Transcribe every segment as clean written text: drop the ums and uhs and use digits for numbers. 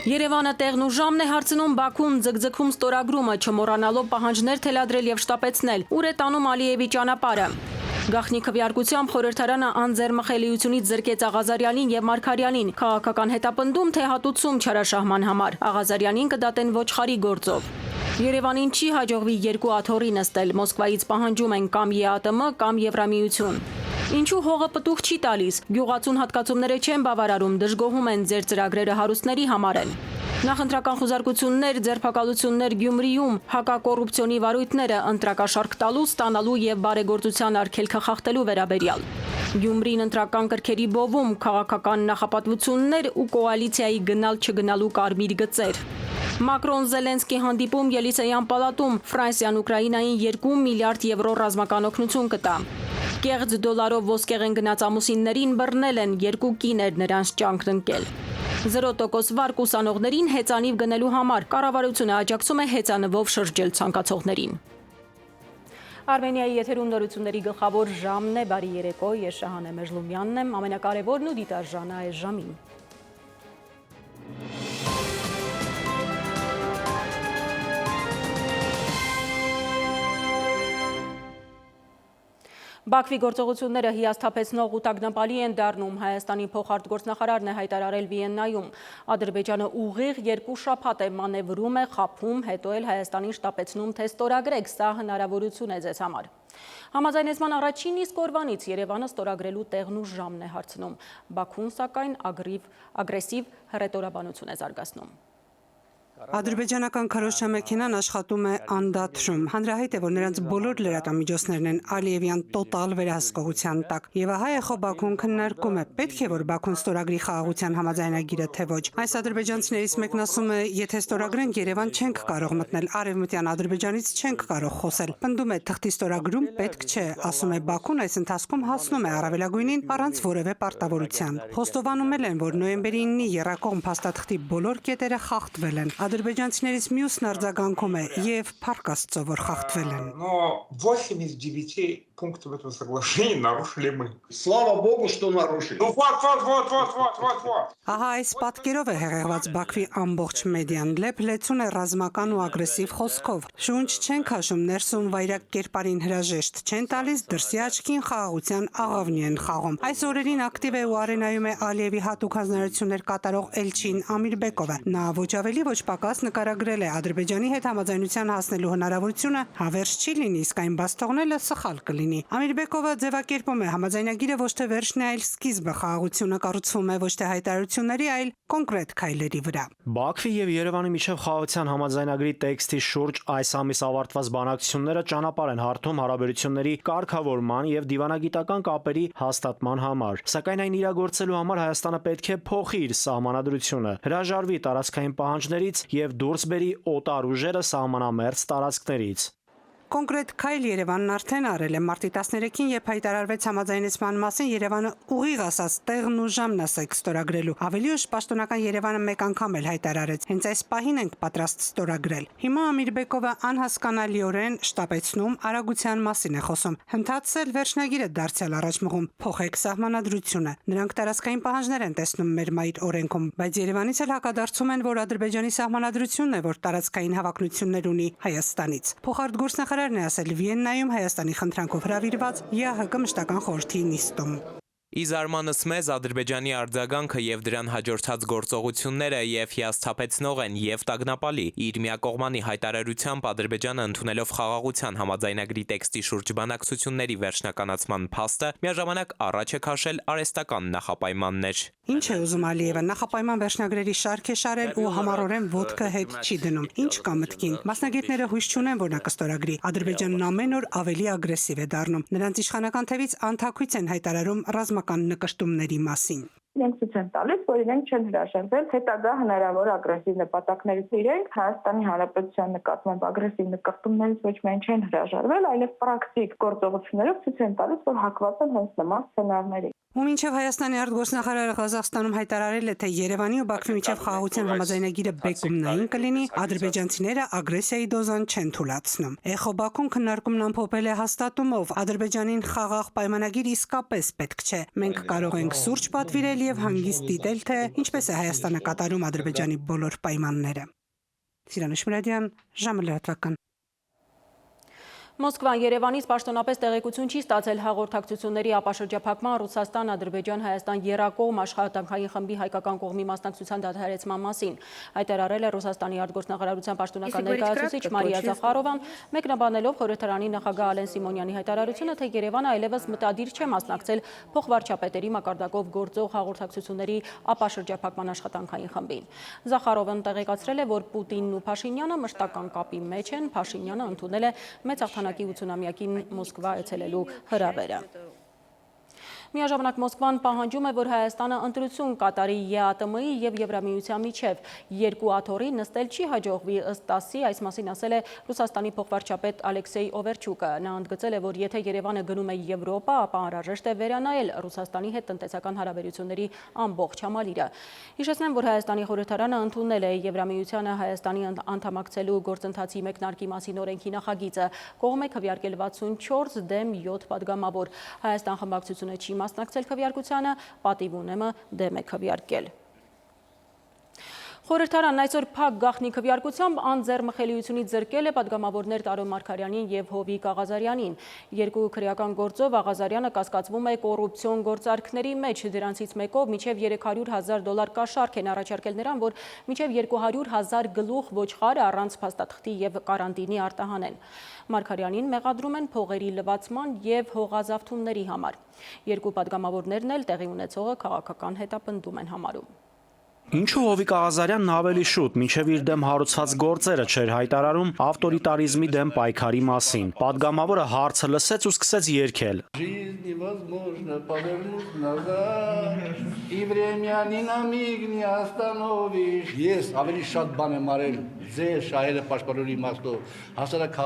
Երևանը տեղն ու ժամն է հարցնում, Բաքուն ձգձգում ստորագրումը, չմոռանալով պահանջներ թելադրել եւ շտապեցնել, ուր է տանում Ալիևի ճանապարհը։ Գաղտնի քվեարկությամբ խորհրդարանը անձեռմխելիությունից զրկեց Աղազարյանին եւ Մարգարյանին, քաղաքական հետապնդում թե հատուցում չարաշահման համար։ Աղազարյանին կդատեն ոչխարի գործով։ Երևանին չի հաջողվի երկու աթոռի նստել, Մոսկվայից պահանջում են կամ ԵԱՏՄ, կամ Եվրամիություն։ Ինչու հողը պտուղ չի տալիս, գյուղացուն հատկացումները չեն բավարարում, դժգոհում են ձեր ծրագրերը հարուստների համար են։ Նախընտրական խուզարկություններ, ձերբակալություններ Գյումրիում, հակակոռուպցիոնի վարույթները ընտրակաշարք տալու, ստանալու եւ բարեգործության արգելքը խախտելու վերաբերյալ։ Գյումրին ընտրական կրքերի բովում, քաղաքական նախապատվություններ ու կոալիցիայի գնալ-չգնալու կարմիր գծեր։ Մակրոն-Զելենսկի հանդիպում Ելիսեյան պալատում, Ֆրանսիան Ուկրաինային 2 միլիարդ եվրո ռազմական օգնություն կտա։ Կեղծ դոլարով ոսկեղեն գնաց ամուսիններին բռնել են, 2 կիներ նրանց ճանկն ընկել։ 0% վարկ ուսանողներին հեծանիվ գնելու համար կառավարությունը աջակցում է հեծանվով շրջել ցանկացողներին։ Արմենիայի եթերում նորությունների գլխավոր ժամն է, բարի երեկո, ես Շահանե Մեժլումյանն եմ, ամենակարևորն ու դիտարժանը այս ժամին։ Բաքվի գործողությունները հիասթափեցնող ու տագնապալի են դառնում, Հայաստանի փոխարտգործնախարարն է հայտարարել Վիեննայում։ Ադրբեջանը ուղիղ 2 շաբաթ է մանևրում է, խաբում, հետո էլ Հայաստանին շտապեցնում, թե ստորագրեք, սա հնարավորություն է ձեզ համար։ Համաձայնեցման առաջին իսկ օրվանից Երևանը ստորագրելու տեղն ու ժամն է հարցնում։ Բաքուն, սակայն, ագրեսիվ հռետորաբանություն է զարգացնում։ Ադրբեջանական քարոզչամեքենան աշխատում է անդադրում։ Հանրահայտ է, որ նրանց բոլոր լրատվամիջոցներն են Ալիևյան տոտալ վերահսկողության տակ։ Եվ ահա է Բաքուն քննարկում է, պետք է որ Բաքուն ստորագրի խաղաղության համաձայնագիրը, թե ոչ։ Այս ադրբեջանցիներից մեկն ասում է, եթե ստորագրենք, Երևան չենք կարող մտնել, արևմտյան Ադրբեջանից չենք կարող խոսել։ Պնդում է, թղթի ստորագրում պետք չէ, ասում է Բաքուն այս ընթացքում հասնում է առավելագույնին առանց որևէ պարտավորության։ Խոստովանում են, որ նոյեմբերի 9-ի եռակողմ փաստաթղթի բոլոր կետերը խախտվել են։ Ադրբեջանցիներից մյուսն արձագանքում է եւ փառք Աստծո, որ խախտվել են։ Но 89 пунктов этого соглашения нарушили мы. Слава Богу, что нарушили. Ну вот. Ահա այս պատկերով է հեղեղված Բաքվի ամբողջ մեդիան, լեփ-լեցուն է ռազմական ու ագրեսիվ խոսքով։ Շունչ չեն քաշում, ներսում վայրակ կերպարին հրաժեշտ չեն տալիս, դրսի աչքին խաղաղության աղավնի են խաղում։ Այս օրերին ակտիվ է ու արենայում է Ալիևի հատուկ հանձնարարություններ կատարող Էլչին Ամիրբեկովը։ Նա ոչ ավելի ոչ պակաս նկարագրել է Ադրբեջանի հետ համաձայնության հասնելու հնարավորությունը հավերժ չի լինի, իսկ այն բաց թողնելը սխալ կլինի։ Ամիրբեկովը ձևակերպում է համաձայնագիրը ոչ թե վերջն է, այլ սկիզբը, խաղաղությունը կառուցվում է ոչ թե հայտարարությունների, այլ կոնկրետ քայլերի վրա։ Բաքվի եւ Երևանի միջև խաղաղության համաձայնագրի տեքստի շուրջ այս ամիս ավարտված բանակցությունները ճանապարհ են հարթում հարաբերությունների կարգավորման եւ դիվանագիտական կապերի հաստատման համար։ Սակայն այն իրագործելու համար Հայաստանը պետք է փոխի իր սահմանադրությունը, հրաժարվի տարածքային պահանջներից եւ դուրս բերի օտար ուժերը սահմանամերձ տարածքներից։ Կոնկրետ քայլ Երևանն արդեն արել է մարտի 13-ին, երբ հայտարարվեց համաձայնեցման մասին, Երևանը ուղիղ ասաց տեղն ու ժամն ասեք ստորագրելու։ Ավելի ուշ պաշտոնական Երևանը մեկ անգամ էլ հայտարարեց, հենց այս պահին ենք պատրաստ ստորագրել։ Հիմա Ամիրբեկովը անհասկանալիորեն շտապեցնում, արագության մասին է խոսում։ Հնդածել վերջնագիրը դարձյալ առաջ մղում, փոխեք սահմանադրությունը։ Նրանք տարածքային պահանջներ են տեսնում մեր մայր օրենքում, բայց Երևանից էլ հակադարձում են, որ Ադրբեջանի սահմանադրությունն է, որ տարածքային հավակնություններ ունի Հայաստանից։ Փոխարտգործնախարարն է ասել Վիեննայում Հայաստանի խնդրանքով հրավիրված ԵԱՀԿ մշտական խորհրդի նիստում։ Ի զարմանս մեզ Ադրբեջանի արձագանքը եւ դրան հաջորդած գործողությունները եւ հիասթափեցնող են եւ տագնապալի։ Իր միակողմանի հայտարարությամբ Ադրբեջանը ընդունելով խաղաղության համաձայնագրի տեքստի շուրջ բանակցությունների վերջնականացման փաստը միաժամանակ առաջ է քաշել արհեստական նախապայմաններ։ Ինչ է ուզում Ալիևը, նախապայման վերջնագրերի շարք է շարել ու համառորեն ոտքը հետ չի դնում։ Ինչ կա մտքին։ Մասնագետները հույս չունեն, որ նա կստորագրի։ Ադրբեջանն ամեն օր ավելի ագրեսիվ է դառնում։ Նրանց իշխանական թևից անթաքույց են հայտարարում ռազմական նկշտումների մասին։ Իրենք ցույց են տալիս, որ իրենք չեն հրաժարվել հետագա հնարավոր ագրեսիվ նպատակներից։ Իրենք Հայաստանի Հանրապետության նկատմամբ ագրեսիվ նկատումներից ոչ միայն չեն հրաժարվել, այլև պրակտիկ գործողություններով ցույց են տալիս, որ հակված են հենց նման սցենարների։ Ու մինչև Հայաստանի արտգործնախարարը Ղազախստանում հայտարարել է, թե Երևանի ու Բաքվի միջև խաղաղության համաձայնագիրը բեկումնային կլինի, ադրբեջանցիները ագրեսիայի դոզան չեն թույլատրում։ Էխո Բաքուն քննարկումն ամփոփել է հաստատումով. Ադրբեջանին խաղաղ պայմանագիր իսկապես պետք չէ։ Մենք կարող ենք սուրճ պատվիրել եւ հանգիստ դիտել, թե ինչպես է Հայաստանը կատարում Ադրբեջանի բոլոր պայմանները։ Սիրանուշ Մուրադյան, ժամը լրատվական։ Մոսկվան Երևանից պաշտոնապես տեղեկություն չի ստացել հաղորդակցությունների ապաշրջափակման Ռուսաստան-Ադրբեջան-Հայաստան եռակողմ աշխատանքային խմբի հայկական կողմի մասնակցության դադարեցման մասին։ Հայտարարել է Ռուսաստանի արտգործնախարարության պաշտոնական ներկայացուցիչ Մարիա Զախարովան, մեկնաբանելով խորհրդարանի նախագահ Ալեն Սիմոնյանի հայտարարությունը, թե Երևանը այլևս մտադիր չէ մասնակցել փոխվարչապետերի մակարդակով գործող հաղորդակցությունների ապաշրջափակման աշխատանքային խմբին։ Զախարովան տեղեկացրել է, որ Պուտինն ու Փաշինյանը մշտական կապի մեջ են, Փաշինյանը ընդունել է մեծ 80-ամյակին Մոսկվա այցելելու հրավերը։ Միաժամանակ Մոսկվան պահանջում է, որ Հայաստանը ընտրություն կատարի ԵԱՏՄ-ի և Եվրամիության միջև։ Երկու աթոռի նստել չի հաջողվի, ըստ ՏԱՍՍ-ի, այս մասին ասել է Ռուսաստանի փոխվարչապետ Ալեքսեյ Օվերչուկը։ Նա ընդգծել է, որ եթե Երևանը գնում է Եվրոպա, ապա անհրաժեշտ է վերանայել Ռուսաստանի հետ տնտեսական հարաբերությունների ամբողջ համալիրը։ Հիշեցնեմ, որ Հայաստանի խորհրդարանը ընդունել է Եվրամիությանը Հայաստանի անդամակցելու գործընթացի մեկնարկի մասին օրենքի նախագիծը։ Կողմ է քվեարկել 64 դեմ 7 падգամավոր։ Հայաստան խմբակցությունը չի մասնակցել քվեարկությանը, պատիվ ունեմը դեմ է քվեարկել։ Խորհրդարանն այսօր փակ գաղտնի քվեարկությամբ անձեռմխելիությունից զրկել է падգամավորներ Տարոն Մարգարյանին և Հովիկ Աղազարյանին։ Երկու քրեական գործով Աղազարյանը կասկածվում է կոռուպցիոն գործարքների մեջ, դրանցից մեկով մինչև $300,000 կաշառք են առաջարկել նրան, որ մինչև 200,000 գլուխ ոչխարը առանց փաստաթղթի և կարանտինի արտահանեն։ Մարգարյանին մեղադրում են փողերի լվացման և հողազավթումների համար։ Երկու падգամավորներն էլ տեղի ունեցողը քաղաքական հետապնդում են համարում։ Ինչու Հովիկ Աղազարյանն ավելի շուտ, մինչև իր դեմ հարուցված գործերը չէր հայտարարում ավտորիտարիզմի դեմ պայքարի մասին։ Պատգամավորը հարցը լսեց ու սկսեց երգել։ Ես ավելի շատ բան եմ արել ձեր շահերը պաշտպանելու իմաստով, հասարակ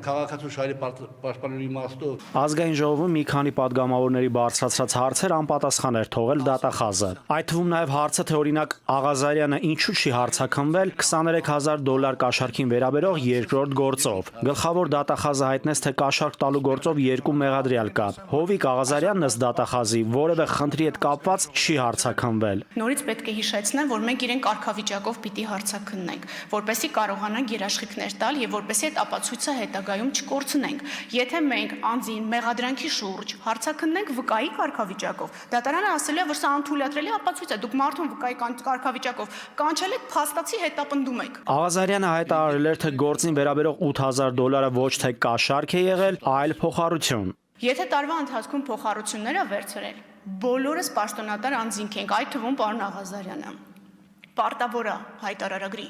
քաղաքացու շահերը պաշտպանելու իմաստով։ Ազգային ժողովում մի քանի падգամավորների բարձրացրած հարցեր անպատասխան էր թողել դատախազը։ Այդ թվում նաև հարցը, թե օրինակ Աղազարյանը ինչու չի հարցաքննվել $23,000 կաշառքին վերաբերող երկրորդ գործով։ Գլխավոր դատախազը հայտնեց, թե կաշառք տալու գործով երկու մեղադրյալ կա։ Հովիկ Աղազարյանն ըստ դատախազի որևէ խնդրի հետ կապված չի հարցաքննվել։ Նորից պետք է հիշեցնեմ, որ մենք իրեն կարգավիճակով պիտի հարցաքննենք, որպեսզի կարողանանք երաշխիքներ տալ եւ որպեսզի այդ ապացույցը հետագայում չկորցնենք։ Եթե մենք անձին մեղադրանքի շուրջ հարցաքննենք վկայի կարգավիճակով, դատարանը ասել է, որ սա անթույլատրելի ապացույց է, դուք մարդուն վկայի կարգավիճակով կանչել եք, փաստացի հետապնդում եք։ Աղազարյանը հայտարարել էր, թե գործին վերաբերող $8,000 ոչ թե կաշառք է եղել, այլ փոխառություն։ Եթե տարվա ընթացքում փոխառությունները վերցրել, բոլորս պաշտոնատար անձինք ենք, այդ թվում պարոն Աղազարյանը։ Պարտավորը հայտարարագրի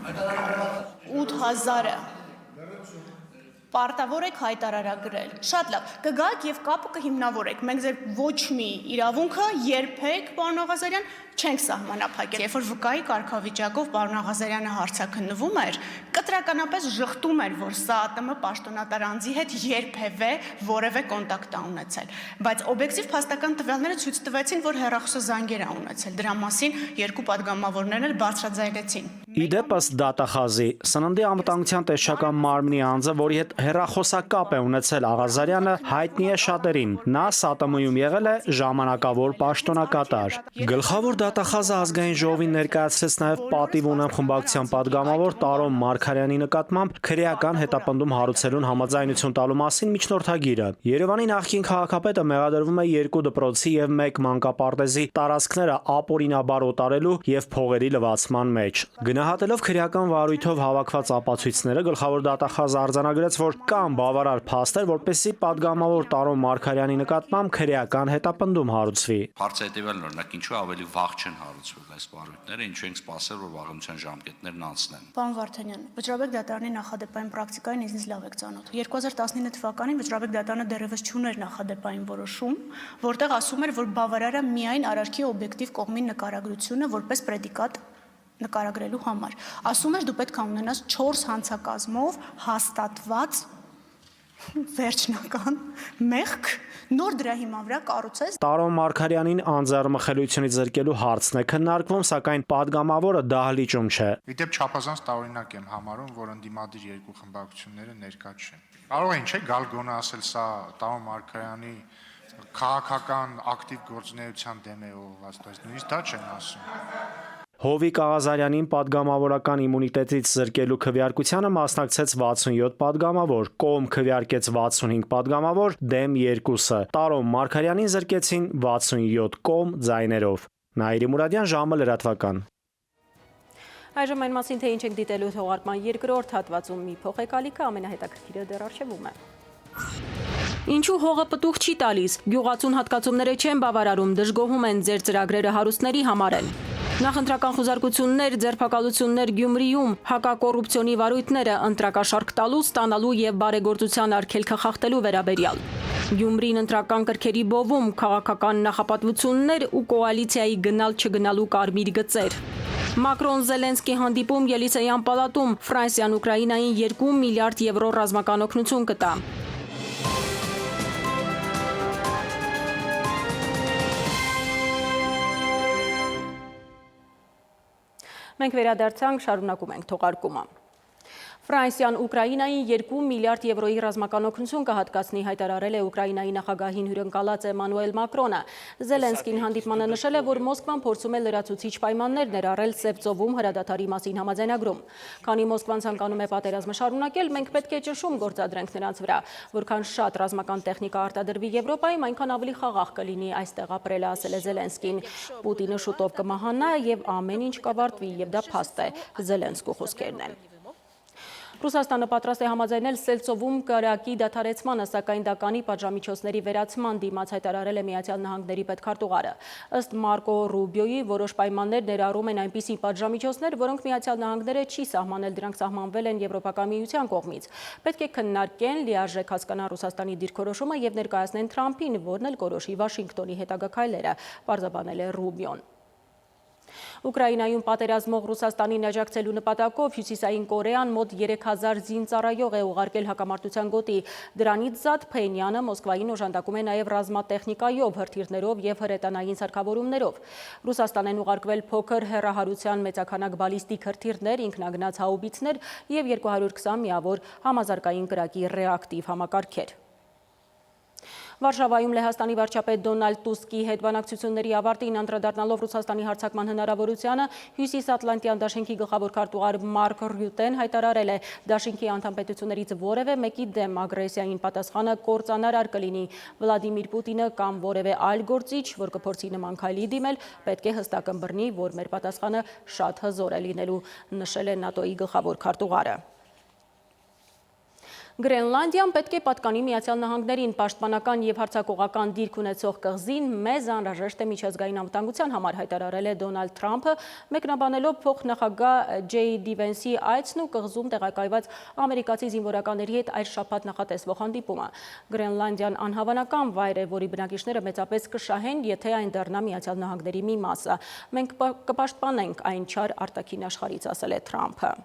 8,000-ը պարտավոր եք հայտարարագրել։ Շատ լավ, կգաք եւ կապը կհիմնավորեք։ Մենք ձեր ոչ մի իրավունքը երբեք, պարոն Աղազարյան, չենք սահմանափակել։ Երբ որ վկայի կարգավիճակով պարոն Աղազարյանը հարցաքննվում էր, կտրականապես ժխտում էր, որ ՍԱՏՄ պաշտոնատար անձի հետ երբևէ որևէ կոնտակտ է ունեցել։ Բայց օբյեկտիվ փաստական տվյալները ցույց տվեցին, որ հեռախոսազանգեր է ունեցել։ Դրա մասին երկու падգամավորներն էլ բարձրաձայնեցին։ Իդեպ ըստ դատախազի, Սննդի անվտանգության տեսչական մարմնի անձը, որի հետ հեռախոսակապ է ունեցել Աղազարյանը, հայտնի է շատերին։ Նա ՍԱՏՄ-ում եղել է ժամանակավոր պաշտոնակատար։ Գլխավոր դատախազը ազգային ժողովին ներկայացրեց նաև պատիվ ունեմ խմբակցության падգամավոր Տարոն Մարգարյանի նկատմամբ քրեական հետապնդում հարուցելուն համաձայնություն տալու մասին միջնորդագիրը։ Երևանի նախկին քաղաքապետը մեղադրվում է 2 դպրոցի եւ 1 մանկապարտեզի տարածքները ապօրինաբար օտարելու եւ փողերի լվացման մեջ։ Գնահատելով քրեական վարույթով հավաքված ապացույցները, գլխավոր դատախազը արձանագրեց, որ կան բավարար փաստեր, որպեսզի падգամավոր Տարոն Մարգարյանի նկատմամբ քրեական հետապնդում հարուցվի։ Հարցը հետևյալն է, օրինակ ինչու ավելի վաղ չեն հարուցվել այս վարույթները, ինչու ենք սպասել, որ վաղեմության ժամկետներն անցնեն։ Պարոն Վարդանյան, Վճռաբեկ դատարանի նախադեպային պրակտիկային ինձ լավ եք ծանոթ։ 2019 թվականին Վճռաբեկ դատարանը դեռևս չուներ նախադեպային որոշում, որտեղ ասում էր, որ բավարար է միայն արարքի օբյեկտիվ կողմի նկարագրությունը որպես պրեդիկատ նկարագրելու համար։ Ասում էր, դու պետք է ունենաս 4 հանցակազմով հաստատված Վերջնական մեղք նոր դրա հիման վրա կառուցես։ Տարոն Մարգարյանին անձեռմխելիությունից զրկելու հարցն է քննարկվում, սակայն падգամավորը դահլիճում չէ։ Իդեպ չափազանց տարօրինակ եմ համարում, որ ընդդիմադիր երկու խմբակցությունները ներկա չեն։ Կարող են չէ գալ գոնե ասել սա Տարոն Մարգարյանի քաղաքական ակտիվ գործունեության դեմ է ուղղված, բայց նույնիսկ դա չեն ասում։ Հովիկ Աղազարյանին падգամավորական իմունիտետից զրկելու քվեարկությանը մասնակցեց 67 падգամավոր, կողմ քվեարկեց 65 падգամավոր, դեմ 2-ը։ Տարոն Մարգարյանին զրկեցին 67 կողմ ձայներով։ Նաիրի Մուրադյան, ժամը լրատվական։ Այժմ այն մասին, թե ինչ ենք դիտելու թողարկման երկրորդ հատվածում մի փոխեկալիքը ամենահետաքրքիրը դեռ առջևում է։ Ինչու հողը պտուղ չի տալիս։ Գյուղացուն հատկացումները չեն բավարարում, դժգոհում են ձեր ծրագրերը հարուստների համար են։ Նախընտրական խուզարկություններ, ձերբակալություններ Գյումրիում, հակակոռուպցիոնի վարույթները ընտրակաշարք տալու, ստանալու եւ բարեգործության արգելքը խախտելու վերաբերյալ։ Գյումրին ընտրական կրքերի բովում, քաղաքական նախապատվություններ ու կոալիցիայի գնալ-չգնալու կարմիր գծեր։ Մակրոն-Զելենսկի հանդիպում Ելիսեյան պալատում Ֆրանսիան Ուկրաինային 2 միլիարդ եվրո ռազմական օգնություն կտա։ Մենք վերադարձանք, շարունակում ենք թողարկումը։ Ֆրանսիան Ուկրաինային 2 միլիարդ եվրոյի ռազմական օգնություն կհատկացնի, հայտարարել է Ուկրաինայի նախագահին հյուրընկալած Էմանուել Մակրոնը։ Զելենսկին հանդիպմանը նշել է, որ Մոսկվան փորձում է լրացուցիչ պայմաններ ներառել Սև ծովում հրադադարի մասին համաձայնագրում։ Քանի Մոսկվան ցանկանում է պատերազմը շարունակել, մենք պետք է ճնշում գործադրենք նրանց վրա, որքան շատ ռազմական տեխնիկա արտադրվի Եվրոպայում, այնքան ավելի խաղաղ կլինի այստեղ ապրելը, ասել է Զելենսկին։ Պուտինը շուտով կմահանա եւ ամեն ինչ կավարտվի, եւ դա փաստ է, Զելենսկու խոսքերն են։ Ռուսաստանը պատրաստ է համաձայնել Սև ծովում կրակի դադարեցմանը, սակայն դա կանի պատժամիջոցների վերացման դիմաց, հայտարարել է Միացյալ Նահանգների պետքարտուղարը։ Ըստ Մարկո Ռուբիոյի, որոշ պայմաններ ներառում են այնպիսի պատժամիջոցներ, որոնք Միացյալ Նահանգները չի սահմանել, դրանք սահմանվել են Եվրոպական միության կողմից։ Պետք է քննարկեն, լիարժեք հասկանան Ռուսաստանի դիրքորոշումը եւ ներկայացնեն Թրամփին, որն էլ կորոշի Վաշինգտոնի հետագա քայլերը, պարզաբանել է Ռուբիոն։ Ուկրաինայում պատերազմող Ռուսաստանին աջակցելու նպատակով Հյուսիսային Կորեան մոտ 3000 զինծառայող է ուղարկել հակամարտության գոտի։ Դրանից զատ Փենյանը Մոսկվային օժանդակում է նաև ռազմատեխնիկայով, հրթիռներով եւ հրետանային սարքավորումներով։ Ռուսաստան են ուղարկվել փոքր հեռահարության մեծաքանակ բալիստիկ հրթիռներ, ինքնագնաց հաուբիցներ եւ 220 միավոր համազարգային կրակի ռեակտիվ համակարգեր։ Վարշավայում Լեհաստանի վարչապետ Դոնալդ Տուսկի հետ բանակցությունների ավարտին անդրադառնալով Ռուսաստանի հարձակման հնարավորությանը, Հյուսիսատլանտյան դաշինքի գլխավոր քարտուղար Մարկ Ռյուտեն հայտարարել է, դաշինքի անդամպետություններից որևէ մեկի դեմ ագրեսիային պատասխանը կործանարար կլինի։ Վլադիմիր Պուտինը կամ որևէ այլ գործիչ, որ կփորձի նման քայլի դիմել, պետք է հստակ ըմբռնի, որ մեր պատասխանը շատ հզոր է լինելու, նշել է ՆԱՏՕ-ի գլխավոր քարտուղարը։ Գրենլանդիան պետք է պատկանի Միացյալ Նահանգներին, պաշտպանական եւ հարձակողական դիրք ունեցող կղզին մեզ անհրաժեշտ է միջազգային անվտանգության համար, հայտարարել է Դոնալդ Թրամփը, մեկնաբանելով փոխնախագահ Ջեյ Վենսի այցն ու կղզում տեղակայված ամերիկացի զինվորականների հետ այս շաբաթ նախատեսվող հանդիպումը։ Գրենլանդիան անհավանական վայր է, որի բնակիչները մեծապես կշահեն, եթե այն դառնա Միացյալ Նահանգների մի մասը։ Մենք կպաշտպանենք այն չար արտաքին աշխարհից, ասել է Թրամփը։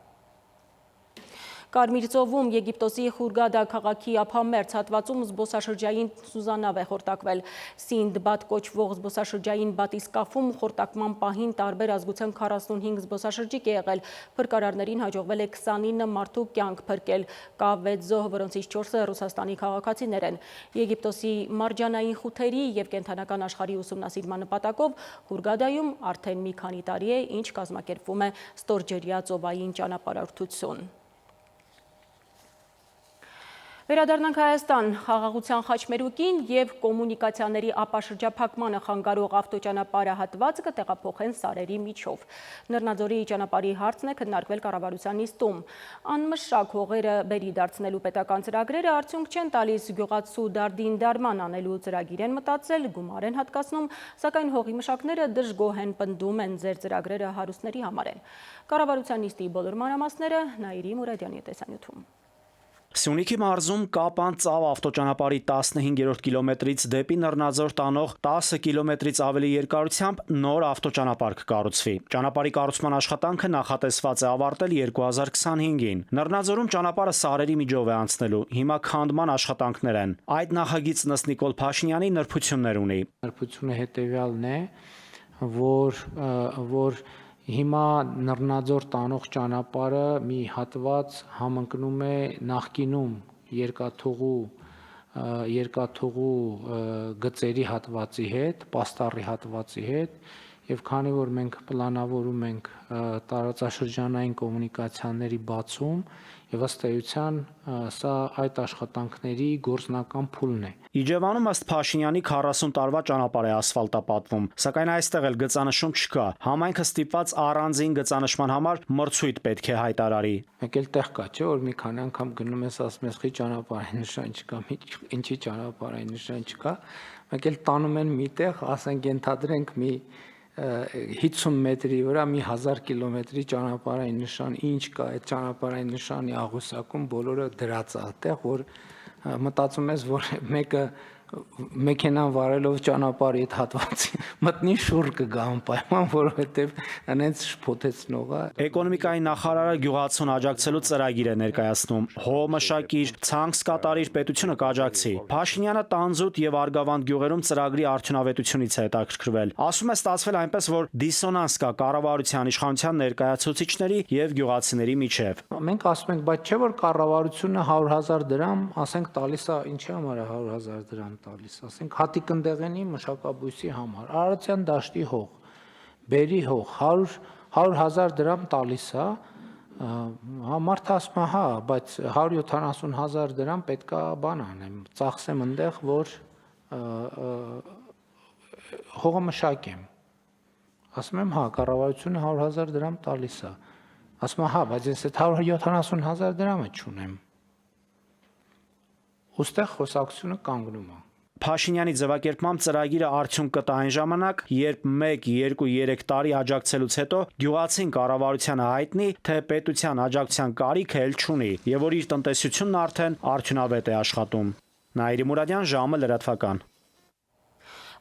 Կարմիր ծովում Եգիպտոսի Խուրգադա քաղաքի ափամերձ հատվածում զբոսաշրջային սուզանավ է խորտակվել։ Սինդբադ կոչվող զբոսաշրջային բատիսկաֆում խորտակման պահին տարբեր ազգության 45 զբոսաշրջիկ է եղել։ Փրկարարներին հաջողվել է 29 մարդու կյանք փրկել, կա 6 զոհ, որոնցից 4-ը Ռուսաստանի քաղաքացիներ են։ Եգիպտոսի մարջանային խութերի եւ կենդանական աշխարհի ուսումնասիրման նպատակով Խուրգադայում արդեն մի քանի տարի է, ինչ կազմակերպվում է ստորջրյա ծովային ճանապարհորդություն։ Վերադառնանք Հայաստան, խաղաղության խաչմերուկին եւ կոմունիկացիաների ապաշրջափակմանը խանգարող ավտոճանապարհը հատվածը կտեղափոխեն սարերի միջով։ Նռնաձորի ճանապարհի հարցն է քննարկվել կառավարության նիստում։ Անմշակ հողերը բերի դարձնելու պետական ծրագրերը արդյունք չեն տալիս, գյուղացու դարդին դարման անելու ծրագիր են մտածել, գումար են հատկացնում, սակայն հողի մշակները դժգոհ են, պնդում են ձեր ծրագրերը հարուստների համար են։ Կառավարության նիստի բոլոր մանրամասները Նաիրի Մուրադյանի տեսանյութում։ Սյունիքի մարզում Կապան-Ծավ ավտոճանապարհի 15-րդ կիլոմետրից դեպի Նռնաձոր տանող 10 կիլոմետրից ավելի երկարությամբ նոր ավտոճանապարհ կկառուցվի։ Ճանապարհի կառուցման աշխատանքը նախատեսված է ավարտել 2025-ին։ Նռնաձորում ճանապարհը սարերի միջով է անցնելու։ Հիմա քանդման աշխատանքներ են։ Այդ նախագիծն ըստ Նիկոլ Փաշինյանի նրբություններ ունի։ Նրբությունը հետևյալն է, որ հիմա Նռնաձոր տանող ճանապարհը մի հատված համընկնում է նախկինում երկաթուղու գծերի հատվածի հետ, պաստառի հատվածի հետ, եւ քանի որ մենք պլանավորում ենք տարածաշրջանային կոմունիկացիաների բացում, եւ ըստ էության սա այդ աշխատանքների գործնական փուլն է։ Իջևանում ըստ Փաշինյանի 40 տարվա ճանապարհ է ասֆալտապատվում, սակայն այստեղ էլ գծանշում չկա։ Համայնքը ստիպված առանձին գծանշման համար մրցույթ պետք է հայտարարի։ Մեկ էլ տեղ կա, չէ՞ որ մի քանի անգամ գնում ես ասում ես խի ճանապարհային նշան չկա, ինչի ճանապարհային նշան չկա։ Մեկ էլ տանում են միտեղ, ասենք ենթադրենք մի 50 մետրի վրա մի 1000 կիլոմետրի ճանապարհային նշան, ինչ կա այդ ճանապարհային նշանի աղյուսակում, բոլորը դրած է այդտեղ, որ մտածում ես, որ մեկը մեքենան վարելով ճանապարհի այդ հատվածի մտնի շուռ կգա անպայման, որովհետև այնց շփոթեցնող է։ Էկոնոմիկայի նախարարը գյուղացուն աջակցելու ծրագիր է ներկայացնում։ Հո մշակիր, ցանց կատարիր, պետությունը կաջակցի։ Փաշինյանը Տանձուտ եւ Արգավանդ գյուղերում ծրագրի արդյունավետությունից է հետաքրքրվել։ Ասում է, ստացվել այնպես, որ դիսոնանս կա կառավարության իշխանության ներկայացուցիչների եւ գյուղացիների միջեւ։ Մենք ասում ենք, բայց չէ որ կառավարությունը 100,000 դրամ, ասենք տալիս է, ինչի համար է 100,000 դրամ տալիս, ասենք Հատիկնդեղենի մշակաբույսի համար, Արարատյան դաշտի հող, Բերի հող 100,000 դրամ տալիս է, մարդը ասում է, հա, բայց 170,000 դրամ պետքա բան անեմ, ծախսեմ այնտեղ, որ հողը մշակեմ։ Ասում եմ, հա, կառավարությունը 100,000 դրամ տալիս է։ Ասում է, հա, բայց ես այդ 170,000 դրամը չունեմ։ Ոստեղ խոսակցությունը կանգնում է։ Փաշինյանի ձևակերպմամբ ծրագիրը արդյունք կտա այն ժամանակ, երբ 1, 2, 3 տարի աջակցելուց հետո գյուղացին կառավարությանը հայտնի, թե պետության աջակցության կարիք էլ չունի, եւ որ իր տնտեսությունն արդեն արդյունավետ է աշխատում։ Նաիրի Մուրադյան, ժամը լրատվական։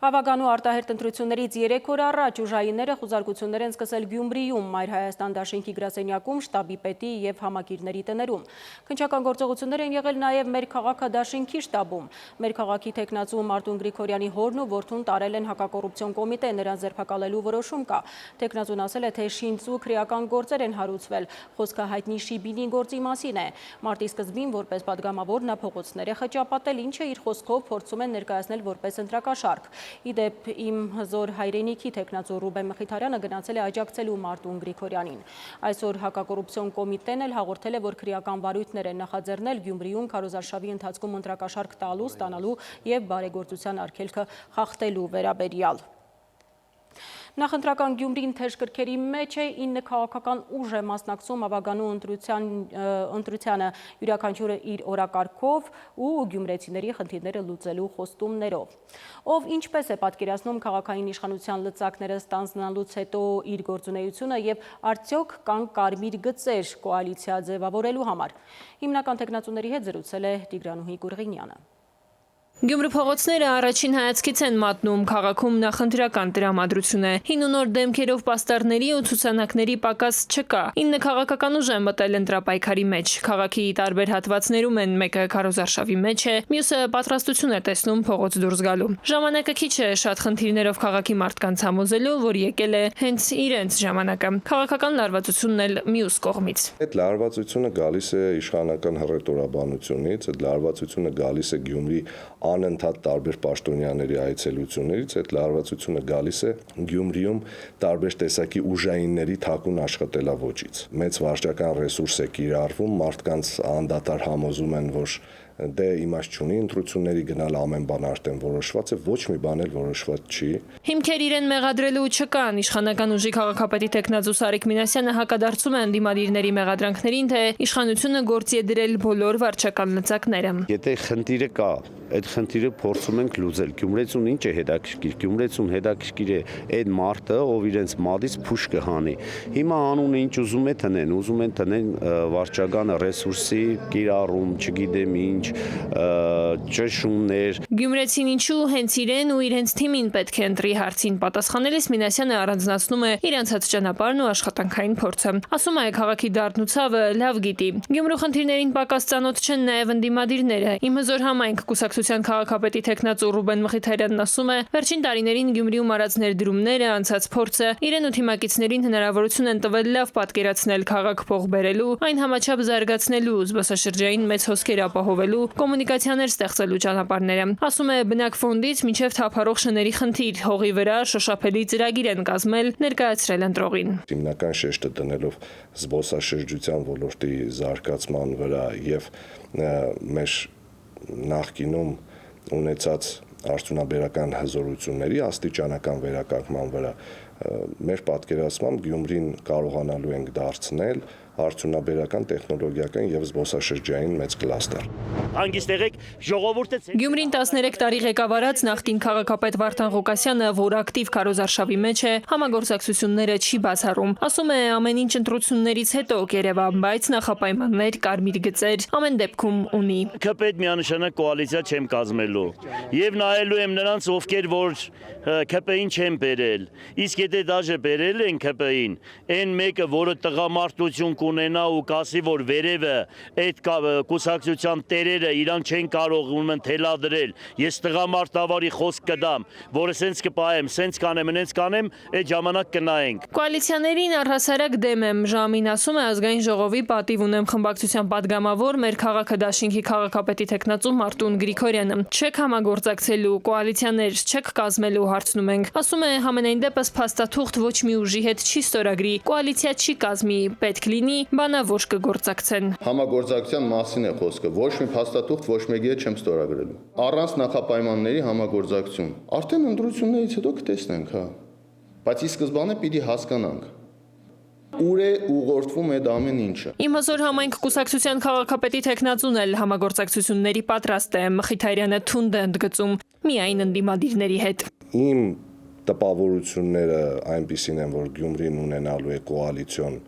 Ավագանու արտահերտ ընտրություններից 3 օր առաջ ուժայինները խուզարկություններ են սկսել Գյումրիում, Մայր Հայաստան դաշինքի գրասենյակում, շտաբի պետի եւ համակիրների տներում։ Քննչական գործողություններ են եղել նաեւ մեր քաղաքը դաշինքի շտաբում։ Մեր քաղաքի տեխնացու Մարտուն Գրիգորյանի հորն ու որդուն տարել են հակակոռուպցիոն կոմիտե, նրան ձերբակալելու որոշում կա։ Տեխնացուն ասել է, թե շինծու քրեական գործեր են հարուցվել։ Խոսքը հայտնի Շիբինի գործի մասին է։ Մարտի սկզբին որպես падգամավոր նա փողոցներ է խճապատել, ինչը իր խոսքով փորձում են ներկայացնել որպես ընտրակաշարք։ Իդեպ իմ հզոր հայրենիքի տեխնացու Ռուբեն Մխիթարյանը գնացել է աջակցելու Մարտուն Գրիգորյանին։ Այսօր հակակոռուպցիոն կոմիտեն էլ հաղորդել է, որ քրեական վարույթներ են նախաձեռնել Գյումրիում քարոզարշավի ընթացքում ընտրակաշարք տալու, ստանալու եւ բարեգործության արգելքը խախտելու վերաբերյալ։ Նախընտրական Գյումրին թեժ կրքերի մեջ է, 9 քաղաքական ուժ է մասնակցում ավագանու ընտրությանը, յուրաքանչյուրը իր օրակարգով ու գյումրեցիների խնդիրները լուծելու խոստումներով։ Ով ինչպես է պատկերացնում քաղաքային իշխանության լծակները ստանձնալուց հետո իր գործունեությունը եւ արդյոք կան կարմիր գծեր կոալիցիա ձևավորելու համար։ Հիմնական տեխնացուների հետ զրուցել է Տիգրանուհի Գուրգինյանը։ Գյումրու փողոցները առաջին հայացքից են մատնում, քաղաքում նախընտրական տրամադրություն է։ Հին ու նոր դեմքերով պաստառների ու ցուցանակների պակաս չկա։ 9 քաղաքական ուժ են մտել ընտրապայքարի մեջ։ Քաղաքի տարբեր հատվածներում են, մեկը քարոզարշավի մեջ է, մյուսը պատրաստություն է տեսնում փողոց դուրս գալու։ Ժամանակը քիչ է շատ խնդիրներով քաղաքի մարդկանց համոզելու, որ եկել է հենց իրենց ժամանակը։ Քաղաքական լարվածությունն էլ մյուս կողմից։ Այդ լարվածությունը գալիս է իշխանական հռետորաբանությունից, այդ լարվածությունը գալիս է Գյումրի անընդհատ տարբեր պաշտոնյաների այցելություններից, այդ լարվածությունը գալիս է Գյումրիում տարբեր տեսակի ուժայինների թաքուն աշխատելավոճից։ Մեծ վարչական ռեսուրս է կիրառվում, մարդկանց անդադար համոզում են, որ դե իմաստ չունի ընտրությունների գնալ ամեն բան արդեն որոշված է, ոչ մի բան էլ որոշված չի։ Հիմքեր իրեն մեղադրելու չկան, իշխանական ուժի քաղաքապետի տեխնացու Սարիկ Մինասյանը հակադարձում է ընդդիմադիրների մեղադրանքներին, թե իշխանությունը գործի է դրել բոլոր վարչական լծակները։ Եթե խնդիրը կա այդ խնդիրը փորձում ենք լուծել։ Գյումրեցուն ինչ է հետաքրքիր։ Գյումրեցուն հետաքրքիր է այդ մարդը, ով իրենց մատից փուշ կհանի։ Հիմա անունը ինչ ուզում է տնեն, ուզում են տնեն վարչական ռեսուրսի կիրառում, չգիտեմ ինչ, ճնշումներ։ Գյումրեցին ինչու հենց իրեն ու իրենց թիմին պետք է ընտրի հարցին պատասխանելիս Մինասյանը առանձնացնում է իր անցած ճանապարհն ու աշխատանքային փորձը։ Ասում է քաղաքի դառն ու ցավը լավ գիտի։ Գյումրու խնդիրներին պակաս ծանոթ չեն նաև ընդդիմադիրները։ Իմ հզոր համայնք կուսակցության քաղաքապետի տեխնացու Ռուբեն Մխիթարյանն ասում է, վերջին տարիներին Գյումրիում արած ներդրումները, անցած փորձը իրեն ու թիմակիցներին հնարավորություն են տվել լավ պատկերացնել քաղաք փող բերելու, այն համաչափ զարգացնելու, զբոսաշրջային մեծ հոսքեր ապահովելու, կոմունիկացիաներ ստեղծելու ճանապարհները։ Ասում է, բնակ ֆոնդից մինչև թափառող շների խնդիր, հողի վրա շոշափելի ծրագիր են կազմել, ներկայացրել ընտրողին։ Հիմնական շեշտը դնելով զբոսաշրջության ոլորտի զարգացման վրա եւ մեր նախկինում ունեցած արդյունաբերական հզորությունների աստիճանական վերականգնման վրա մեր պատկերացմամբ Գյումրին կարողանալու ենք դարձնել արդյունաբերական, տեխնոլոգիական եւ զբոսաշրջային մեծ կլաստեր։ Հանգիստ եղեք, ժողովուրդը Գյումրին 13 տարի ղեկավարած նախկին քաղաքապետ Վարդան Ղուկասյանը, որ ակտիվ քարոզարշավի մեջ է, համագործակցությունները չի բացառում։ Ասում է, ամեն ինչ ընտրություններից հետո կերևա, բայց նախապայմաններ, կարմիր գծեր ամեն դեպքում ունի։ ԿՊ-դ միանշանակ կոալիցիա չեմ կազմելու եւ նայելու եմ նրանց, ովքեր որ ԿՊ-ին չեն բերել։ Իսկ եթե դաժե բերել են ԿՊ-ին, այն մեկը, որը տղամարդություն կունենա ու կասի, որ վերևը այդ կուսակցության տերերը իրան չեն կարող թելադրել, ես տղամարդավարի խոսք կդամ, որը սենց կպահեմ, սենց կանեմ, նենց կանեմ, այդ ժամանակ կնայենք։ Կոալիցիաներին առհասարակ դեմ եմ, Ժամին ասում է, ազգային ժողովի պատիվ ունեմ խմբակցության падգամավոր, մեր քաղաքը դաշինքի քաղաքապետի տեխնացու Մարտուն Գրիգորյանը։ Չեք համագործակցելու, կոալիցիաներ չեք կազմելու, հարցնում ենք։ Ասում է, համենայն դեպս փաստաթուղթ ոչ մի ուժի հետ չի ստորագրի, կոալիցիա չի կազմի, պետք լինի բանավոր կգործակցեն։ Համագործակցության մասին է խոսքը, ոչ մի փաստաթուղթ ոչ մեկի հետ չեմ ստորագրելու։ Առանց նախապայմանների համագործակցություն։ Արդեն ընտրություններից հետո կտեսնենք, հա։ Բայց ի սկզբանե պիտի հասկանանք ուր է ուղղորդվում այդ ամեն ինչը։ Իմ հզոր համայնք կուսակցության քաղաքապետի տեխնացուն էլ համագործակցությունների պատրաստ է, Մխիթարյանը թունդ է ընդգծում միայն ընդդիմադիրների հետ։ Իմ տպավորությունները այնպիսին են, որ Գյումրին ունենալու է կոալիցիոն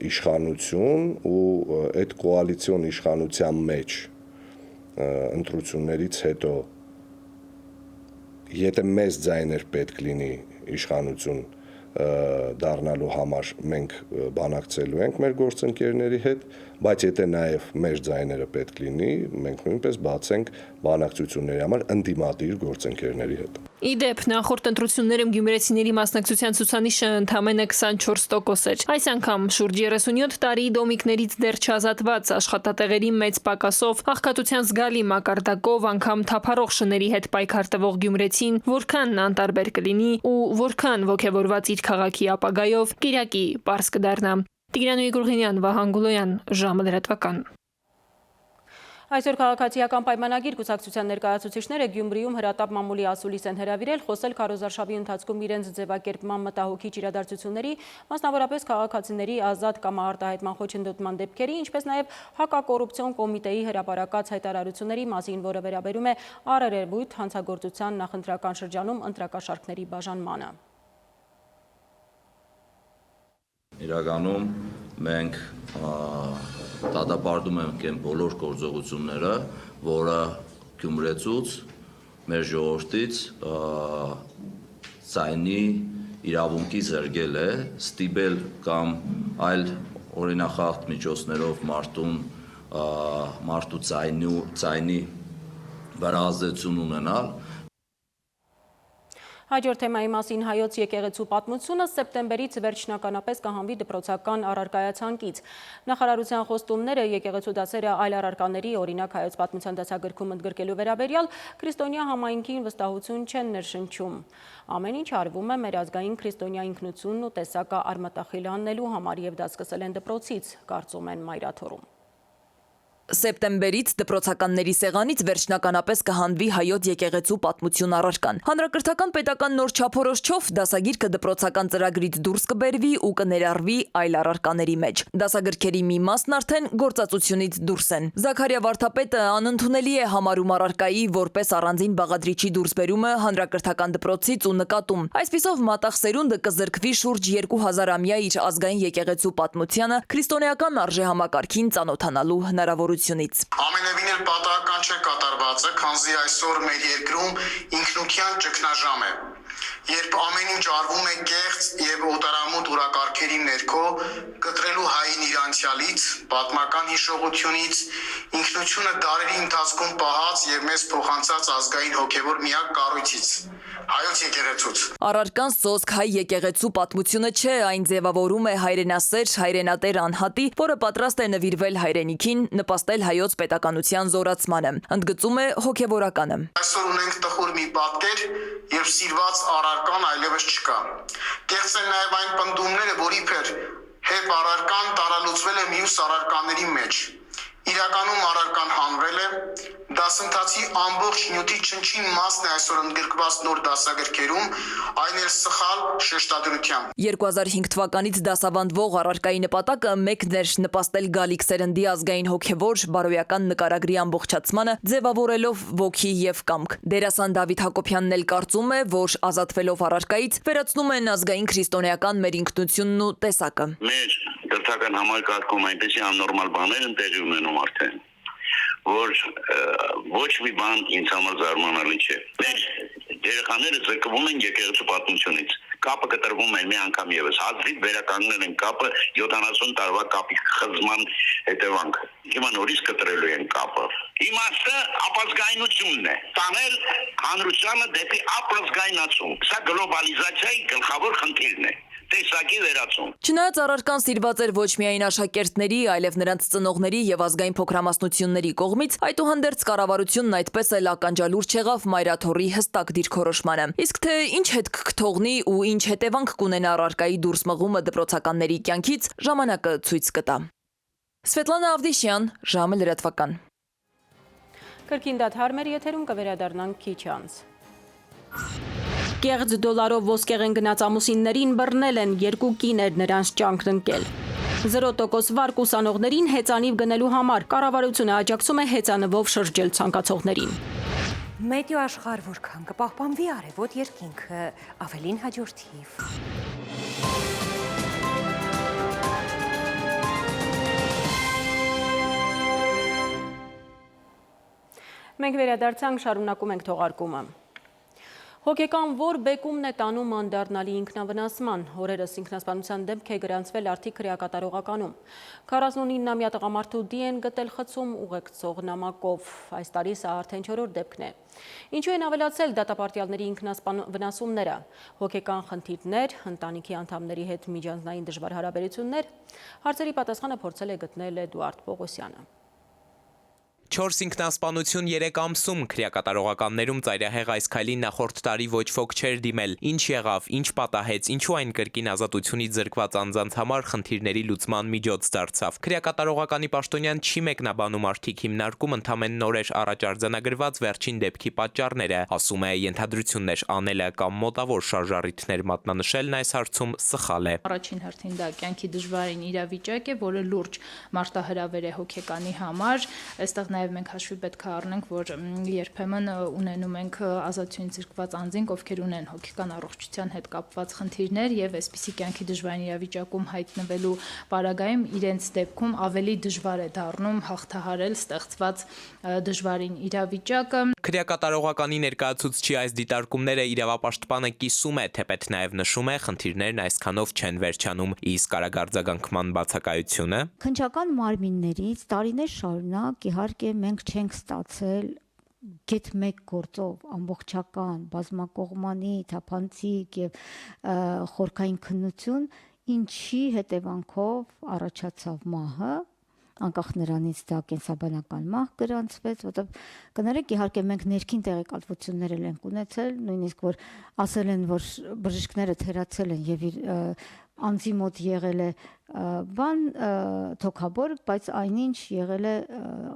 իշխանություն ու այդ կոալիցիոն իշխանության մեջ ընտրություններից հետո եթե մեծ ձայներ պետք լինի իշխանություն դառնալու համար մենք բանակցելու ենք մեր գործընկերների հետ, բայց եթե նաև մեր ձայները պետք լինի, մենք նույնպես բացենք բանակցությունների համար ընդդիմադիր գործընկերների հետ։ Իդեպ, նախորդ ընտրություններում գյումրեցիների մասնակցության ցուցանիշը ընդամենը 24% էր։ Այս անգամ շուրջ 37 տարի դոմիկներից դեռ չազատված աշխատատեղերի մեծ պակասով, աղքատության զգալի մակարդակով, անգամ թափառող շների հետ պայքար տվող գյումրեցին որքան անտարբեր կլինի ու որքան ոգևորված իր քաղաքի ապագայով կիրակի պարզ կդառնա։ Տիգրան Ուիգուրղինյան, Վահան Գուլոյան, ժամը լրատվական։ Այսօր քաղաքացիական պայմանագիր կուսակցության ներկայացուցիչները Գյումրիում հրատապ մամուլի ասուլիս են հրավիրել, խոսել քարոզարշավի ընթացքում իրենց ձևակերպման մտահոգիչ իրադարձությունների, մասնավորապես քաղաքացիների ազատ կամ արտահայտման խոչընդոտման դեպքերի, ինչպես նաև հակակոռուպցիոն կոմիտեի հրապարակած հայտարարությունների մասին, որը վերաբերում է առերևույթ հանցագործության նախընտրական շրջանում ընտրակաշառքների բաժանմանը։ Իրականում մենք դատապարտում ենք այն բոլոր գործողությունները, որը Գյումրեցուց, մեր ժողովրդից ձայնի իրավունքի զրկել է, ստիպել կամ այլ օրինախախտ միջոցներով մարդու ձայնի վրա ազդեցություն ունենալ։ Հաջորդ թեմայի մասին հայոց եկեղեցու պատմությունը սեպտեմբերից վերջնականապես կհանվի դպրոցական առարկայացանկից։ Նախարարության խոստումները եկեղեցու դասերը այլ առարկաների, օրինակ հայոց պատմության դասագրքում ընդգրկելու վերաբերյալ քրիստոնյա համայնքին վստահություն չեն ներշնչում։ Ամեն ինչ արվում է մեր ազգային քրիստոնյա ինքնությունն ու տեսակը արմատախիլ անելու համար, եւ դա սկսել են դպրոցից, կարծում են մայրաթոռում։ Սեպտեմբերից դպրոցականների սեղանից վերջնականապես կհանվի հայոց եկեղեցու պատմություն առարկան։ Հանրակրթական պետական նոր չափորոշչով դասագիրքը դպրոցական ծրագրից դուրս կբերվի ու կներառվի այլ առարկաների մեջ։ Դասագրքերի մի մասն արդեն գործածությունից դուրս են։ Զաքարիա Վարդապետը անընդունելի է համարում առարկայի որպես առանձին բաղադրիչի դուրսբերումը հանրակրթական դպրոցից ու նկատում։ Այսպիսով մատաղ սերունդը կզրկվի շուրջ 2000-ամյա իր ազգային եկեղեցու պատմությանը, քրիստոնեական արժեհամակարգին ծանոթանալու հնարավորությունից։ Ամենևին էլ պատահական չէ կատարվածը, քանզի այսօր մեր երկրում ինքնության ճգնաժամ է, երբ ամեն ինչ արվում է կեղծ եւ օտարամոտ ուրակարգերի ներքո, կտրելու հային իր անցյալից, պատմական հիշողությունից, ինքնությունը դարերի ընթացքում պահած եւ մեզ փոխանցած ազգային հոգեվոր միակ կառույցից, հայոց եկեղեցուց։ Առարկան սոսկ հայ եկեղեցու պատմությունը չէ, այն ձևավորում է հայրենասեր, հայրենատեր անհատի, որը պատրաստ է նվիրվել հայրենիքին, նպաստել հայոց պետականության զորացմանը, ընդգծում է հոգևորականը։ Այսօր ունենք տխուր մի պատկեր, երբ սիրված առարկան այլևս չկա։ Կեղծ են նաև այն պնդումները, որ իբր հեբ առարկան տարալուծվել է մյուս առարկաների մեջ։ Իրականում առարկան հանվել է, դասընթացի ամբողջ նյութի չնչին մասն է այսօր ընդգրկված նոր դասագրքերում, այն էլ սխալ շեշտադրությամբ։ 2005 թվականից դասավանդվող առարկայի նպատակը մեկն էր նպաստել գալիք սերնդի ազգային հոգևոր բարոյական նկարագրի ամբողջացմանը, ձևավորելով ոգի եւ կամք։ Դերասան Դավիթ Հակոբյանն էլ կարծում է, որ ազատվելով առարկայից վերացնում են ազգային քրիստոնեական մեր ինքնությունն ու տեսակը։ Մեր դրթական համակարգում այնպեսի աննորմալ բաներ են տեղի ունենում արդեն, որ ոչ մի բան ինձ համար զարմանալի չէ։ Մեր երեխաները զրկվում են եկեղեցու պատմությունից։ Կապը կտրվում է մի անգամ եւս, հազիվ վերականգնել են կապը 70 տարվա կապի խզման հետևանքը։ Հիմա նորից կտրելու են կապը։ Իմաստը ապազգայնությունն է, տանել հանրությանը դեպի ապազգայնացում։ Սա գլոբալիզացիայի գլխավոր խնդիրն է։ Տեսակի վերացում։ Չնայած առարկան սիրված էր ոչ միայն աշակերտների, այլև նրանց ծնողների եւ ազգային փոքրամասնությունների կողմից, այդուհանդերձ կառավարությունն այդպես էլ ականջալուր չեղավ մայրաթոռի հստակ դիրքորոշմանը։ Իսկ թե ինչ հետ կթողնի ու ինչ հետևանք կունենա առարկայի դուրս մղումը դպրոցականների կյանքից, ժամանակը ցույց կտա։ Սվետլանա Ավդիշյան, ժամը լրատվական։ Կրկին դադար մեր եթերում կվերադառնանք քիչ անց։ Կեղծ դոլարով ոսկեղեն գնաց ամուսիններին բռնել են, 2 կիներ նրանց ճանկն ընկել։ 0% վարկ ուսանողներին հեծանիվ գնելու համար կառավարությունը աջակցում է հեծանվով շրջել ցանկացողներին։ Մեդիա աշխարհ որքան կպահպանվի արևոտ երկինքը, ավելին հաջորդիվ։ Մենք վերադարձանք, շարունակում ենք թողարկումը։ Հոգեկան որ բեկումն է տանում անդառնալի ինքնավնասման, օրերս ինքնասպանության դեպք է գրանցվել Արթիկ քրեակատարողականում։ 49-ամյա տղամարդու դի են գտել խցում ուղեկցող նամակով, այս տարի սա արդեն 4-րդ դեպքն է։ Ինչու են ավելացել դատապարտյալների ինքնասպանվնասումները, հոգեկան խնդիրներ, ընտանիքի անդամների հետ միջանձնային դժվար հարաբերություններ, հարցերի պատասխանը փորձել է գտնել Էդուարդ Պողոսյանը։ 4 ինքնասպանություն 3 ամսում քրեակատարողականներում ծայրահեղ այս քայլին նախորդ տարի ոչ ոք չէր դիմել։ Ինչ եղավ, ինչ պատահեց, ինչու այն կրկին ազատությունից զրկված անձանց համար խնդիրների լուծման միջոց դարձավ։ Քրեակատարողականի պաշտոնյան չի մեկնաբանում Արթիկ հիմնարկում ընդամենը նոր էր առաջ արձանագրված վերջին դեպքի պատճառները, ասում է ենթադրություններ անելը կամ մոտավոր շարժառիթներ մատնանշելն այս հարցում սխալ է։ Առաջին հերթին դա կյանքի դժվարին իրավիճակ է, որը լուրջ մարտահրավեր է հոգեկանի համար, այստեղ նաև մենք հաշվի պետք է առնենք, որ երբեմն ունենում ենք ազատությունից զրկված անձինք, ովքեր ունեն հոգեկան առողջության հետ կապված խնդիրներ եւ այսպիսի կյանքի դժվարին իրավիճակում հայտնվելու պարագայում իրենց դեպքում ավելի դժվար է դառնում հաղթահարել ստեղծված դժվարին իրավիճակը։ Քրեակատարողականի ներկայացուցչի այս դիտարկումները իրավապաշտպանը կիսում է, թեպետ նաև նշում է խնդիրներն այսքանով չեն վերջանում, իսկ արագարձագանքման բացակայությունը։ Քննչական մարմիններից տարիներ շարունակ իհարկե մենք չենք ստացել գեթ մեկ գործով ամբողջական բազմակողմանի թափանցիկ եւ խորքային քննություն, ինչի հետևանքով առաջացավ մահը, անկախ նրանից դա կենսաբանական մահ գրանցվեց, որտեղ կներեք իհարկե մենք ներքին տեղեկատվություններ ենք ունեցել, նույնիսկ որ ասել են, որ բժիշկները թերացել են եւ անձի մոտ եղել է բան թոքաբոր, բայց այնինչ եղել է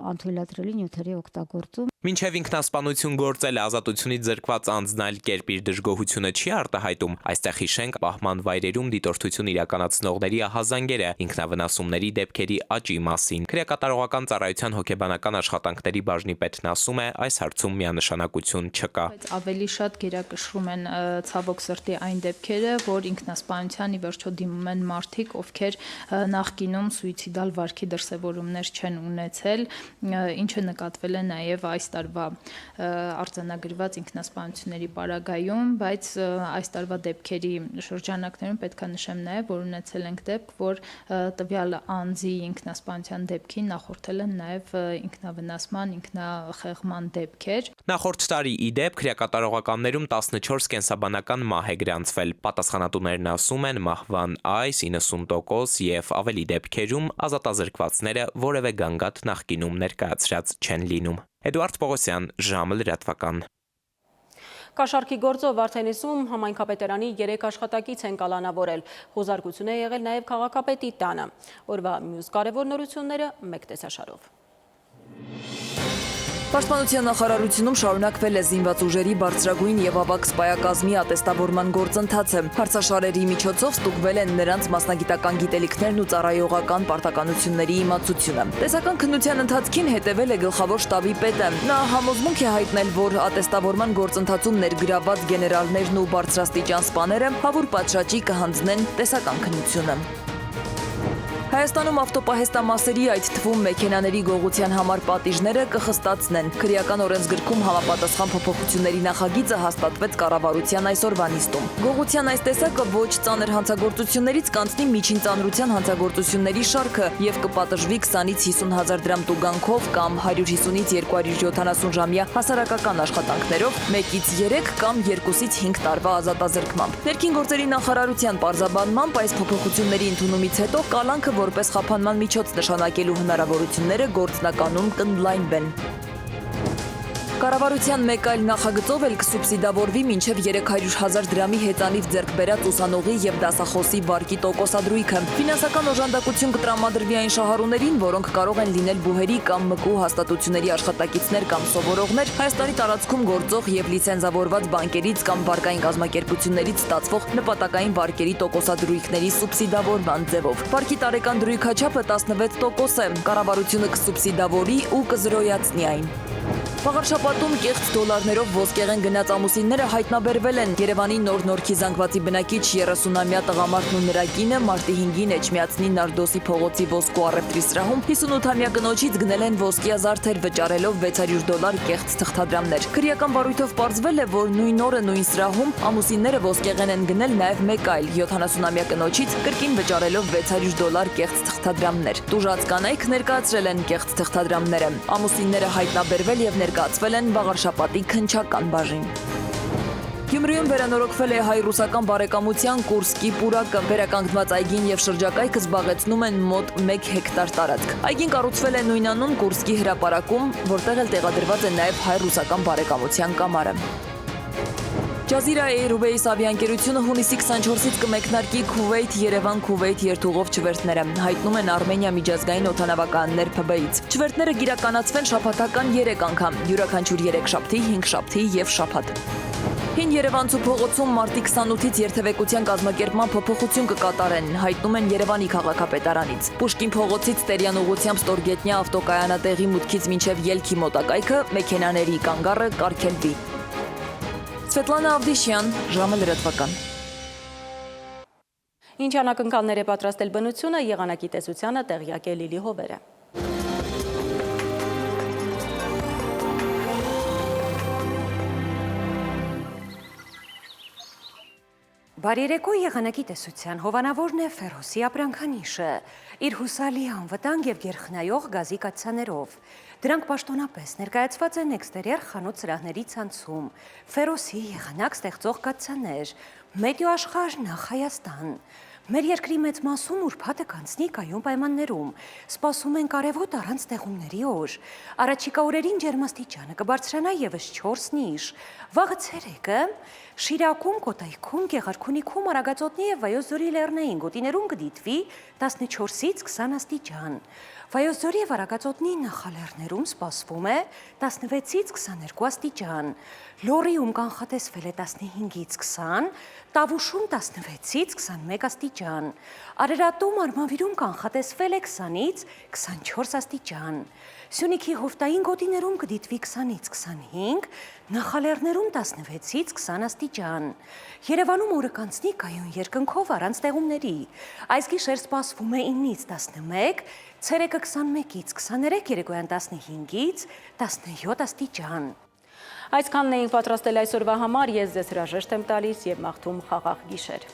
անթույլատրելի նյութերի օգտագործում։ Մինչև ինքնասպանություն գործել ազատությունից զրկված անձն այլ կերպ իր դժգոհությունը չի արտահայտում, այստեղ հիշենք պահման վայրերում դիտորդություն իրականացնողների ահազանգերը ինքնավնասումների դեպքերի աճի մասին։ Քրեակատարողական ծառայության հոգեբանական աշխատանքների բաժնի պետն ասում է, այս հարցում միանշանակություն չկա։ Ավելի շատ գերակշռում են ցավոք սրտի այն դեպքերը, որ ինքնասպանության ի վերջո դիմում են մարդիկ, ովքեր նախկինում սուիցիդալ վարքի դրսևորումներ չեն ունեցել, ինչը նկատվել է նաև այս տարվա արձանագրված ինքնասպանությունների պարագայում, բայց այս տարվա դեպքերի շրջանակներում պետք է նշեմ նաև, որ ունեցել ենք դեպք, որ տվյալ անձի ինքնասպանության դեպքին նախորդել են նաև ինքնավնասման, ինքնախեղման դեպքեր։ Նախորդ տարի ի դեպ քրեակատարողականներում 14 կենսաբանական մահ է գրանցվել։ Պատասխանատուներն ասում են, մահվան այս 90% եւ ավելի դեպքերում ազատազրկվածները որևէ գանգատ նախկինում ներկայացրած չեն լինում։ Էդուարդ Պողոսյան, ժամը լրատվական։ Կաշառքի գործով Վարդենիսում համայնքապետարանի 3 աշխատակից են կալանավորել։ Խոզարկություն է եղել նաև քաղաքապետի տանը։ Օրվա մյուս կարևոր նորությունները մեկ տեսաշարով։ Պաշտպանության նախարարությունում շարունակվել է զինված ուժերի բարձրագույն եւ ավագ սպայակազմի ատեստավորման գործընթացը։ Հարցաշարերի միջոցով ստուգվել են նրանց մասնագիտական գիտելիքներն ու ծառայողական պարտականությունների իմացությունը։ Տեսական քննության ընթացքին հետևել է գլխավոր շտաբի պետը։ Նա համոզմունք է հայտնել, որ ատեստավորման գործընթացում ներգրավված գեներալներն ու բարձրաստիճան սպաները հավուր պատշաճի կհանձնեն տեսական քննությունը։ Հայաստանում ավտոպահեստամասերի, այդ թվում մեքենաների գողության համար պատիժները կխստացնեն։ Քրեական օրենսգրքում համապատասխան փոփոխությունների նախագիծը հաստատվեց կառավարության այսօրվա նիստում։ Գողության այս տեսակը ոչ ծանր հանցագործություններից կանցնի միջին ծանրության հանցագործությունների շարքը եւ կպատժվի 20-ից 50 հազար դրամ տուգանքով կամ 150-ից 270 ժամյա հասարակական աշխատանքներով, 1-ից 3 կամ 2-ից 5 տարվա ազատազրկմամբ։ Ներքին գործերի նախարարության պարզաբանմամբ այս փոփոխությունների ընդունումից հետո կալանքը որպես խափանման միջոց նշանակելու հնարավորությունները գործնականում կընդլայնվեն։ Կառավարության մեկ այլ նախագծով էլ կսուբսիդավորվի մինչև 300,000 դրամի հեծանիվ ձեռք բերած ուսանողի եւ դասախոսի վարկի տոկոսադրույքը։ Ֆինանսական օժանդակություն կտրամադրվի այն շահառուներին, որոնք կարող են լինել բուհերի կամ ՄԿ հաստատությունների աշխատակիցներ կամ սովորողներ, Հայաստանի տարածքում գործող եւ լիցենզավորված բանկերից կամ վարկային կազմակերպություններից ստացվող նպատակային վարկերի տոկոսադրույքների սուբսիդավորման ձևով։ Վարկի տարեկան դրույքաչափը 16% է։ Կառավարությունը կսուբսիդավորի ու կզրոյացնի այն։ Վաղարշապատում կեղծ դոլարներով ոսկեղեն գնաց ամուսինները հայտնաբերվել են։ Երևանի Նոր Նորքի զանգվածի բնակիչ 30-ամյա տղամարդն ու նրա կինը մարտի 5-ին Էջմիածնի Նարդոսի փողոցի ոսկու առևտրի սրահում 58-ամյա կնոջից գնել են ոսկյա զարդեր վճարելով $600 կեղծ թղթադրամներ։ Քրեական բարույթով պարզվել է, որ նույն օրը նույն սրահում ամուսինները ոսկեղեն են գնել նաև մեկ այլ 70-ամյա կնոջից կրկին վճարելով $600 կեղծ թղթադրամներ։ Տուժած կանայք ներկայացրել են կեղծ թղթադրամները։ Ամուսինները հայտնաբերվել եւ ներկայացվել են Վաղարշապատի քննչական բաժին։ Գյումրիում վերանորոգվել է հայ-ռուսական բարեկամության Կուրսկի պուրակը։ Վերականգնված այգին եւ շրջակայքը զբաղեցնում են մոտ 1 հեկտար տարածք։ Այգին կառուցվել է նույնանուն Կուրսկի հրապարակում, որտեղ էլ տեղադրված է նաեւ հայ-ռուսական բարեկամության կամարը։ Ջազիրա Airways ավիաընկերությունը հունիսի 24-ից կմեկնարկի Քուվեյթ-Երևան-Քուվեյթ երթուղով չվերթները, հայտնում են Արմենիա միջազգային օդանավականներ ՓԲ-ից։ Չվերթները կիրականացվեն շաբաթական 3 անգամ, յուրաքանչյուր 3 շաբթի, 5 շաբթի եւ շաբաթ։ Հին Երևանցու փողոցում մարտի 28-ից երթևեկության կազմակերպման փոփոխություն կկատարեն, հայտնում են Երևանի քաղաքապետարանից։ Պուշկին փողոցից Տերյան ուղղությամբ Ստորգետնյա ավտոկայանատեղի մուտքից մինչև ելքի մոտակայքը մեքենաների կանգառը կարգելվի։ Սվետլանա Ավդիշյան, ժամը լրատվական։ Ինչ անակնկալներ է պատրաստել բնությունը, եղանակի տեսությանը տեղյակ է Լիլի Հովերը։ Բարերեկո եղանակի տեսության հովանավորն է Ֆերոսի ապրանքանիշը, իր հուսալի անվտանգ եւ գերխնայող գազի կաթսաներով։ Դրանք պաշտոնապես ներկայացված են էքստերիեր խանութ սրահների ցանցում, Ֆերոսի եղանակ ստեղծող կաթսաներ, Մետեոաշխարհ նախ Հայաստան։ Մեր երկրի մեծ մասում ուրբաթը կանցնի կայուն պայմաններում, սպասում են կարևոտ առանց տեղումների օր։ Առաջիկա օրերին ջերմաստիճանը կբարձրանա եւս 4 նիշ, վաղը ցերեկը Շիրակում, Կոտայքում, Գեղարքունիքում, Արագածոտնի եւ Վայոց ձորի լեռնային գոտիներում կդիտվի 14-ից 20 աստիճան։ Վայոց ձորի եւ Արագածոտնի նախալեռներում սպասվում է 16-ից 22 աստիճան։ Լոռիում կանխատեսվել է 15-ից 20, Տավուշում 16-ից 21 աստիճան։ Արարատում, Արմավիրում կանխատեսվել է 20-ից 24 աստիճան։ Սյունիքի հովտային գոտիներում կդիտվի 20-ից 25, նախալեռներում 16-ից 20 աստիճան։ Երևանում օրը կանցնի կայուն երկնքով առանց տեղումների։ Այս գիշեր սպասվում է 9-ից 11, ցերեկը 21-ից 23, երեկոյան 15-ից 17 աստիճան։ Այսքանն էինք պատրաստել այսօրվա համար, ես ձեզ հրաժեշտ եմ տալիս եւ մաղթում խաղաղ գիշեր։